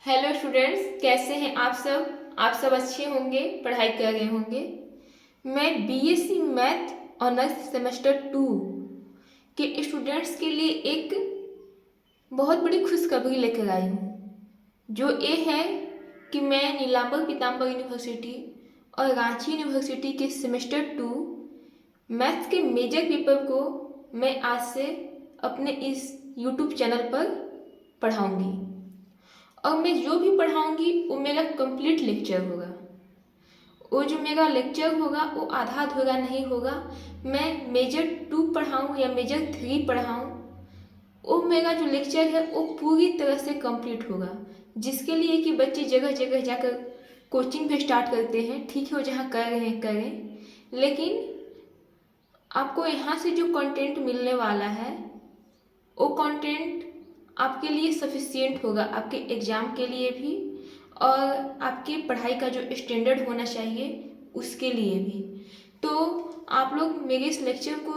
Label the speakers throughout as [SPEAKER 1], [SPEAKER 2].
[SPEAKER 1] Hello students, कैसे हैं आप सब। आप सब अच्छे होंगे, पढ़ाई कर रहे होंगे। मैं बीएससी मैथ ऑनर्स सेमेस्टर 2 के स्टूडेंट्स के लिए एक बहुत बड़ी खुशखबरी लेकर आई हूँ। जो ये है कि मैं नीलांबर पीताम्बर यूनिवर्सिटी और रांची यूनिवर्सिटी के सेमेस्टर 2 मैथ्स के मेजर पेपर को मैं आज से अपने इस यूट्यूब चैनल पर पढ़ाऊँगी। और मैं जो भी पढ़ाऊँगी वो मेरा कंप्लीट लेक्चर होगा। वो जो मेरा लेक्चर होगा वो आधा अधूरा नहीं होगा। मैं मेजर 2 पढ़ाऊँ या मेजर 3 पढ़ाऊँ, वो मेरा जो लेक्चर है वो पूरी तरह से कंप्लीट होगा। जिसके लिए कि बच्चे जगह जगह जाकर कोचिंग भी स्टार्ट करते हैं। ठीक है, वो जहाँ कर रहे हैं करें, लेकिन आपको यहाँ से जो कंटेंट मिलने वाला है वो कंटेंट आपके लिए सफिशिएंट होगा, आपके एग्ज़ाम के लिए भी और आपकी पढ़ाई का जो स्टैंडर्ड होना चाहिए उसके लिए भी। तो आप लोग मेरे इस लेक्चर को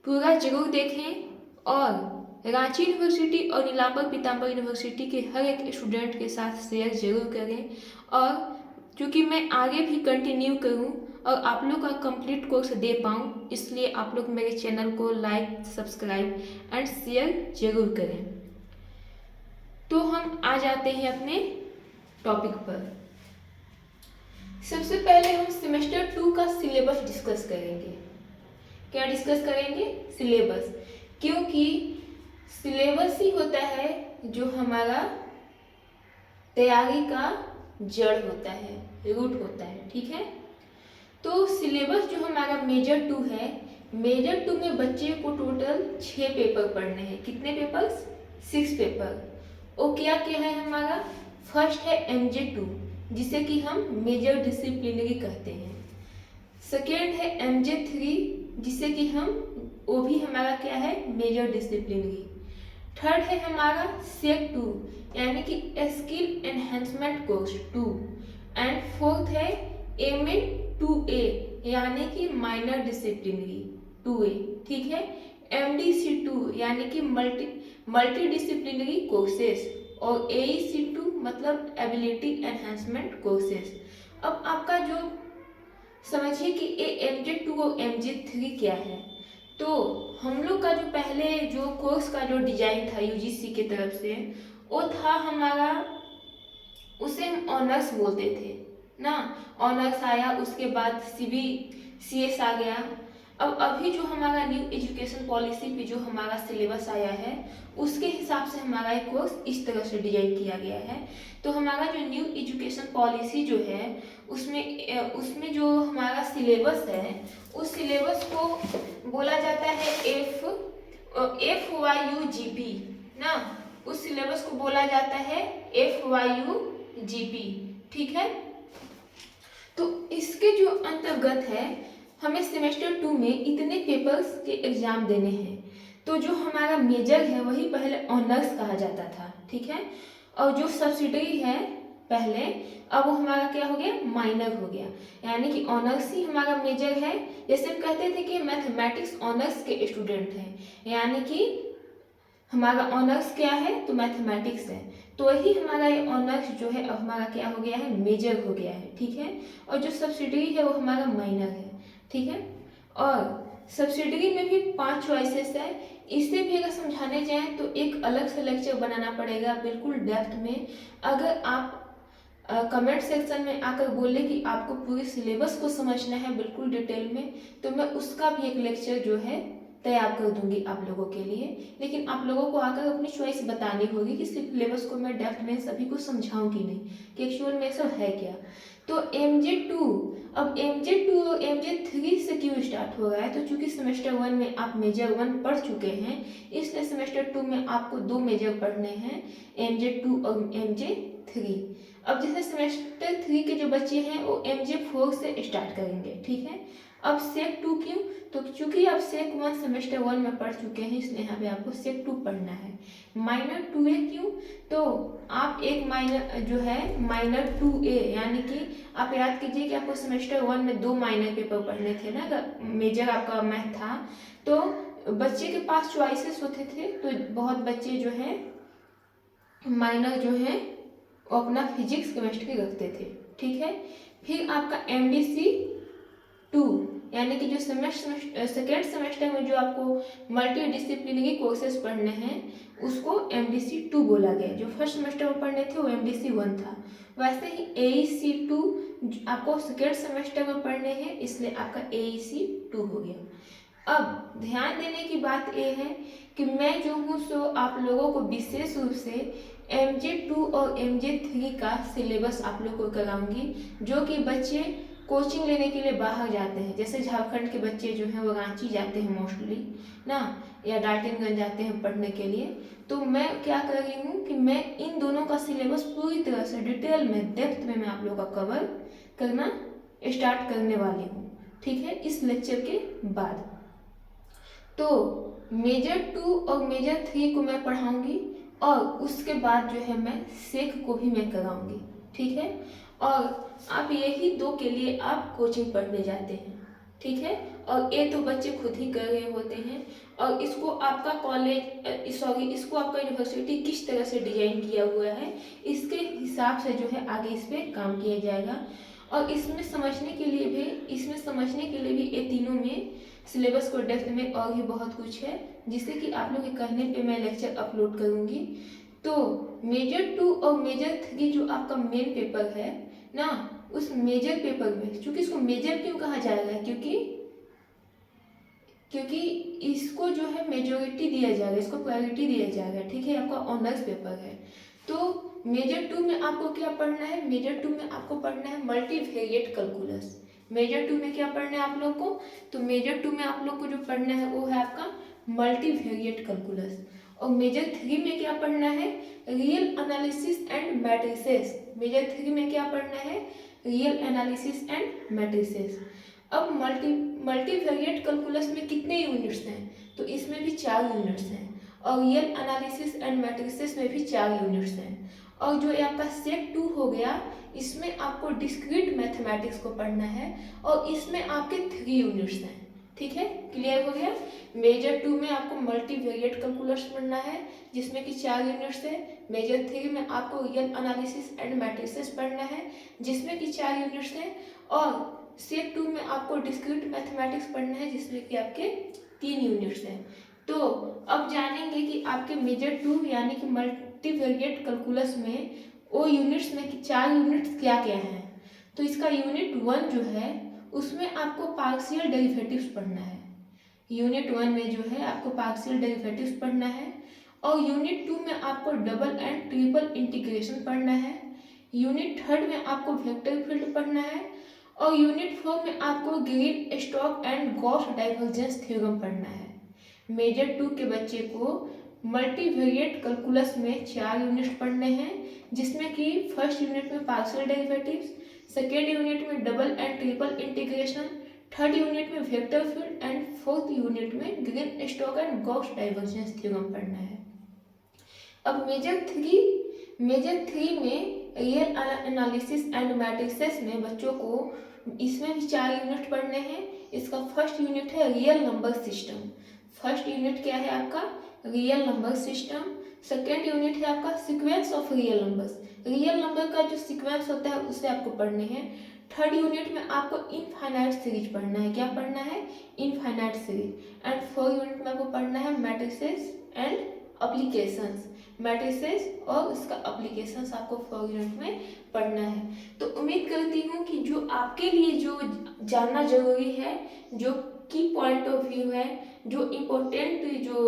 [SPEAKER 1] पूरा जरूर देखें और रांची यूनिवर्सिटी और नीलांबर पीताम्बर यूनिवर्सिटी के हर एक स्टूडेंट के साथ शेयर जरूर करें। और क्योंकि मैं आगे भी कंटिन्यू करूं और आप लोग का कंप्लीट कोर्स दे पाऊं, इसलिए आप लोग मेरे चैनल को लाइक, सब्सक्राइब एंड शेयर जरूर करें। तो हम आ जाते हैं अपने टॉपिक पर। सबसे पहले हम सेमेस्टर 2 का सिलेबस डिस्कस करेंगे। क्या डिस्कस करेंगे? सिलेबस। क्योंकि सिलेबस ही होता है जो हमारा तैयारी का जड़ होता है, रूट होता है। ठीक है, तो सिलेबस जो हमारा मेजर 2 है, मेजर 2 में बच्चे को टोटल 6 पेपर पढ़ने हैं। कितने पेपर्स? 6 पेपर। वो क्या क्या है हमारा? फर्स्ट है MJ2 जिसे कि हम मेजर डिसिप्लिनरी कहते हैं। सेकेंड है MJ3 जिसे कि हम, वो भी हमारा क्या है? Major disciplinary. थर्ड है हमारा सेक 2 यानी कि skill enhancement course 2। And fourth है MN2A यानी कि माइनर डिसिप्लिनरी 2A। ठीक है, MDC2 यानी कि मल्टी डिसिप्लिनरी कोर्सेस और AEC2 मतलब एबिलिटी एनहेंसमेंट कोर्सेस। अब आपका जो समझिए कि MJ2 और MJ3 क्या है। तो हम लोग का जो पहले जो कोर्स का जो डिजाइन था UGC की तरफ से, वो था हमारा, उसे हम ऑनर्स बोलते थे ना। ऑनर्स आया, उसके बाद CBCS आ गया। अब अभी जो हमारा न्यू एजुकेशन पॉलिसी पे जो हमारा सिलेबस आया है उसके हिसाब से हमारा एक कोर्स इस तरह से डिजाइन किया गया है। तो हमारा जो न्यू एजुकेशन पॉलिसी जो है उसमें जो हमारा सिलेबस है उस सिलेबस को बोला जाता है FYUGP ना। उस सिलेबस को बोला जाता है FYUGP। ठीक है, तो इसके जो अंतर्गत है हमें सेमेस्टर 2 में इतने पेपर्स के एग्जाम देने हैं। तो जो हमारा मेजर है वही पहले ऑनर्स कहा जाता था। ठीक है, और जो सब्सिडरी है पहले, अब वो हमारा क्या हो गया? माइनर हो गया। यानी कि ऑनर्स ही हमारा मेजर है। जैसे हम कहते थे कि मैथमेटिक्स ऑनर्स के स्टूडेंट हैं, यानी कि हमारा ऑनर्स क्या है? तो मैथमेटिक्स है। तो वही हमारा ये ऑनर्स जो है अब हमारा क्या हो गया है? मेजर हो गया है। ठीक है, और जो सब्सिडरी है वो हमारा माइनर है। ठीक है, और सब्सिडरी में भी 5 चॉइसेस है। इसे भी अगर समझाने जाएं तो एक अलग से लेक्चर बनाना पड़ेगा बिल्कुल डेप्थ में। अगर आप कमेंट सेक्शन में आकर बोले कि आपको पूरी सिलेबस को समझना है बिल्कुल डिटेल में, तो मैं उसका भी एक लेक्चर जो है तैयार कर दूंगी आप लोगों के लिए। लेकिन आप लोगों को आकर अपनी चॉइस बतानी होगी कि सिलेबस को मैं डेप्थ में सभी को समझाऊंगी नहीं कि एक्चुअल में सब है क्या। तो MJ2, अब MJ2 और MJ3 से क्यों स्टार्ट हो रहा है? तो चूंकि सेमेस्टर 1 में आप मेजर 1 पढ़ चुके हैं, इसलिए सेमेस्टर 2 में आपको 2 मेजर पढ़ने हैं, MJ2 और MJ3। अब जैसे सेमेस्टर 3 के जो बच्चे हैं वो MJ4 से स्टार्ट करेंगे। ठीक है, अब सेक 2 क्यों? तो चूंकि आप सेक 1 सेमेस्टर 1 में पढ़ चुके हैं, इसलिए यहाँ पे आपको सेक 2 पढ़ना है। माइनर 2A क्यों? तो आप एक माइनर जो है माइनर 2A यानी कि आप याद कीजिए कि आपको सेमेस्टर 1 में 2 माइनर पेपर पढ़ने थे ना, अगर मेजर आपका मैथ था। तो बच्चे के पास चॉइसेस होते थे, तो बहुत बच्चे जो हैं माइनर जो है वो अपना फिजिक्स केमिस्ट्री रखते थे, ठीक है। फिर आपका MDC 2 यानी कि जो सेकेंड सेमेस्टर में जो आपको मल्टी डिसिप्लिनरी कोर्सेज पढ़ने हैं उसको MDC 2 बोला गया। जो फर्स्ट सेमेस्टर में पढ़ने थे वो MDC 1 था। वैसे ही AEC 2 आपको सेकेंड सेमेस्टर में पढ़ने हैं, इसलिए आपका AEC 2 हो गया। अब ध्यान देने की बात यह है कि मैं जो हूँ सो आप लोगों को विशेष रूप से MJ2 और MJ3 का सिलेबस आप लोग को कराऊंगी, जो कि बच्चे कोचिंग लेने के लिए बाहर जाते हैं। जैसे झारखंड के बच्चे जो हैं वो रांची जाते हैं मोस्टली ना, या डाल्टनगंज जाते हैं पढ़ने के लिए। तो मैं क्या कर रही हूँ कि मैं इन दोनों का सिलेबस पूरी तरह से डिटेल में डेप्थ में मैं आप लोग का कवर करना स्टार्ट करने वाली हूँ, ठीक है, इस लेक्चर के बाद। तो मेजर 2 और मेजर 3 को मैं पढ़ाऊंगी और उसके बाद जो है मैं सेक को भी मैं कराऊंगी, ठीक है। और आप यही 2 के लिए आप कोचिंग पढ़ने जाते हैं, ठीक है। और ये तो बच्चे खुद ही कर रहे होते हैं। और इसको आपका इसको आपका यूनिवर्सिटी किस तरह से डिजाइन किया हुआ है इसके हिसाब से जो है आगे इस पर काम किया जाएगा। और इसमें समझने के लिए भी ये तीनों में सिलेबस को डेप्थ में और भी बहुत कुछ है, जिससे कि आप लोग के कहने पे मैं लेक्चर अपलोड करूँगी। तो मेजर 2 और मेजर 3 जो आपका मेन पेपर है ना, उस मेजर पेपर में, चूंकि इसको मेजर क्यों कहा जाएगा, क्योंकि इसको जो है मेजोरिटी दिया जाएगा, इसको प्रायोरिटी दिया जाएगा, ठीक है। आपका ऑनर्स पेपर है। तो मेजर 2 में आपको क्या पढ़ना है, मेजर 2 में आपको पढ़ना है मल्टीवेरिएट कैलकुलस। मेजर 2 में क्या पढ़ना है आप लोग को, तो मेजर 2 में आप लोग को जो पढ़ना है वो है आपका मल्टीवेरिएट कैलकुलस। और मेजर 3 में क्या पढ़ना है, real analysis and matrices. Major 3 में क्या पढ़ना है, रियल एनालिसिस एंड मैट्रिसेस। अब मल्टीवेरिएट कैलकुलस में कितने यूनिट्स हैं, तो इसमें भी 4 यूनिट्स हैं। और रियल एनालिसिस एंड मैट्रिसेस में भी 4 यूनिट्स हैं। और जो आपका सेट 2 हो गया, इसमें आपको डिस्क्रीट मैथमेटिक्स को पढ़ना है और इसमें आपके 3 यूनिट्स हैं, ठीक है, क्लियर हो गया। मेजर 2 में आपको मल्टीवेरिएट कैलकुलस पढ़ना है जिसमें कि 4 यूनिट्स है। मेजर 3 में आपको रियल एनालिसिस एंड मैट्रिसेस पढ़ना है जिसमें कि 4 यूनिट्स हैं। और सेट 2 में आपको डिस्क्रीट मैथमेटिक्स पढ़ना है जिसमें कि आपके 3 यूनिट्स हैं। तो अब जानेंगे कि आपके मेजर 2 यानी कि मल्टीवेरिएट कैलकुलस में वो यूनिट्स में कि 4 यूनिट्स क्या क्या हैं। तो इसका यूनिट 1 जो है उसमें आपको पार्शियल डेरिवेटिव्स पढ़ना है। यूनिट 1 में जो है आपको पार्शियल डेरिवेटिव्स पढ़ना है। और यूनिट 2 में आपको डबल एंड ट्रिपल इंटीग्रेशन पढ़ना है। यूनिट 3 में आपको वेक्टर फील्ड पढ़ना है। और यूनिट 4 में आपको green Stokes and Gauss divergence theorem पढ़ना है। मेजर 2 के बच्चे को मल्टीवेरिएट कैलकुलस में 4 यूनिट पढ़ने हैं जिसमें कि फर्स्ट यूनिट में पार्शियल डेरिवेटिव्स, सेकेंड यूनिट में double and triple integration, third unit में vector field and fourth unit में Green Stokes and Gauss divergence theorem पढ़ना है। अब मेजर 3 में रियल एनालिसिस एंड मैट्रिसेस में बच्चों को इसमें भी 4 यूनिट पढ़ने हैं। इसका फर्स्ट यूनिट है real number system. First unit क्या है आपका, real number system. Second unit है आपका sequence of real numbers. Real number का जो सीक्वेंस होता है उसे आपको पढ़ने हैं। थर्ड यूनिट में आपको इनफाइनाइट सीरीज पढ़ना है। क्या पढ़ना है, infinite series. And fourth unit में आपको पढ़ना है मैट्रिसेस एंड एप्लीकेशंस। मैट्रिसेस और उसका एप्लीकेशंस आपको 4 यूनिट में पढ़ना है। तो उम्मीद करती हूँ कि जो आपके लिए जो जानना जरूरी है, जो की पॉइंट ऑफ व्यू है, जो इम्पोर्टेंट जो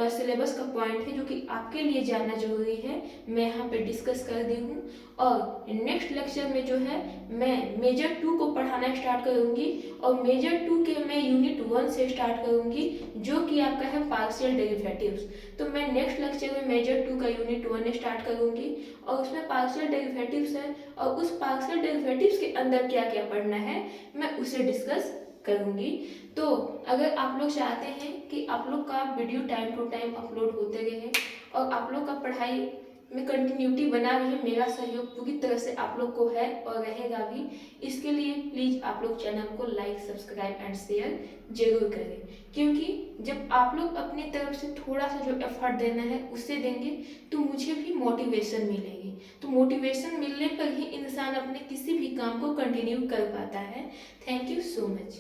[SPEAKER 1] सिलेबस का पॉइंट है जो कि आपके लिए जानना जरूरी है, मैं यहाँ पे डिस्कस कर दी हूँ। और नेक्स्ट लेक्चर में जो है मैं मेजर 2 को पढ़ाना स्टार्ट करूँगी। और मेजर 2 के मैं यूनिट 1 से स्टार्ट करूँगी जो कि आपका है पार्शियल डेरिवेटिव्स। तो मैं नेक्स्ट लेक्चर में मेजर 2 का यूनिट 1 स्टार्ट करूँगी और उसमें पार्शियल डेरिवेटिव्स है और उस पार्शियल डेरिवेटिव्स के अंदर क्या क्या पढ़ना है मैं उसे डिस्कस करूँगी। तो अगर आप लोग चाहते हैं कि आप लोग का video time to time upload होते रहे और आप लोग का पढ़ाई में कंटिन्यूटी बना रही है। मेरा सहयोग पूरी तरह से आप लोग को है और रहेगा भी। इसके लिए प्लीज़ आप लोग चैनल को लाइक, सब्सक्राइब एंड शेयर जरूर करें, क्योंकि जब आप लोग अपनी तरफ से थोड़ा सा जो एफर्ट देना है उससे देंगे तो मुझे भी मोटिवेशन मिलेगी। तो मोटिवेशन मिलने पर ही इंसान अपने किसी भी काम को कंटिन्यू कर पाता है। Thank you so much.